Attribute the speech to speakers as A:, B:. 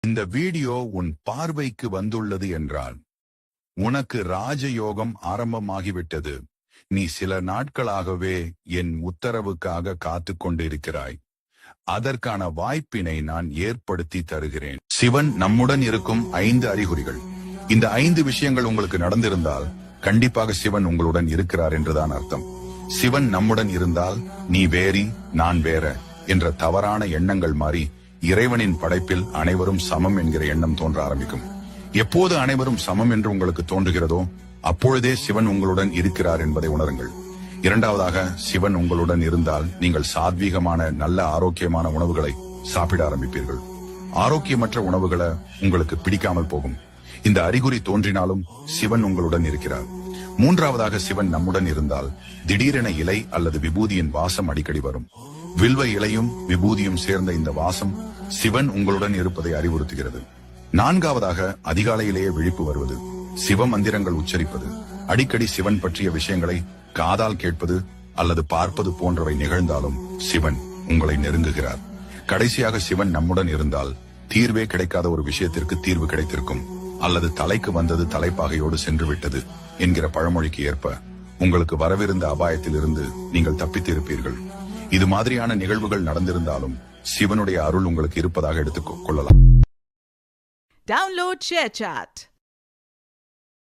A: இந்த வீடியோ உன் பார்வைக்கு வந்துள்ளது என்றால் உனக்கு ராஜயோகம் ஆரம்பமாகிவிட்டது. நீ சில நாட்களாகவே என் உத்தரவுக்காக காத்து கொண்டிருக்கிறாய். அதற்கான வாய்ப்பினை நான் ஏற்படுத்தி தருகிறேன். சிவன் நம்முடன் இருக்கும் 5 அறிகுறிகள். இந்த 5 விஷயங்கள் உங்களுக்கு நடந்திருந்தால் கண்டிப்பாக சிவன் உங்களுடன் இருக்கிறார் என்றுதான் அர்த்தம். சிவன் நம்முடன் இருந்தால் நீ வேறி நான் வேற என்ற தவறான எண்ணங்கள் மாறி இறைவனின் படைப்பில் அனைவரும் சமம் என்கிற எண்ணம் தோன்ற ஆரம்பிக்கும். எப்போது அனைவரும் சமம் என்று உங்களுக்கு தோன்றுகிறதோ அப்பொழுதே சிவன் உங்களுடன் இருக்கிறார் என்பதை உணருங்கள். இரண்டாவதாக, சிவன் உங்களுடன் இருந்தால் நீங்கள் சாத்வீகமான நல்ல ஆரோக்கியமான உணவுகளை சாப்பிட ஆரம்பிப்பீர்கள். ஆரோக்கியமற்ற உணவுகளை உங்களுக்கு பிடிக்காமல் போகும். இந்த அறிகுறி தோன்றினாலும் சிவன் உங்களுடன் இருக்கிறார். மூன்றாவதாக, சிவன் நம்முடன் இருந்தால் திடீரென இலை அல்லது விபூதியின் வாசம் அடிக்கடி வரும். வில்வ இலையும் விபூதியும் சேர்ந்த இந்த வாசம் சிவன் உங்களுடன் இருப்பதை அறிவுறுத்துகிறது. நான்காவதாக, அதிகாலையிலேயே விழிப்பு வருவது, சிவ மந்திரங்கள் உச்சரிப்பது, அடிக்கடி சிவன் பற்றிய விஷயங்களை காதால் கேட்பது அல்லது பார்ப்பது போன்றவை நிகழ்ந்தாலும் சிவன் உங்களை நெருங்குகிறார். கடைசியாக, சிவன் நம்முடன் இருந்தால் தீர்வே கிடைக்காத ஒரு விஷயத்திற்கு தீர்வு கிடைத்திருக்கும், அல்லது தலைக்கு வந்தது தலைப்பாகையோடு சென்று விட்டது என்கிற பழமொழிக்கு ஏற்ப உங்களுக்கு வரவிருந்த அபாயத்திலிருந்து நீங்கள் தப்பித்திருப்பீர்கள். இது மாதிரியான நிகழ்வுகள் நடந்திருந்தாலும் சிவனுடைய அருள் உங்களுக்கு இருப்பதாக எடுத்துக் கொள்ளலாம்.
B: Download ShareChat.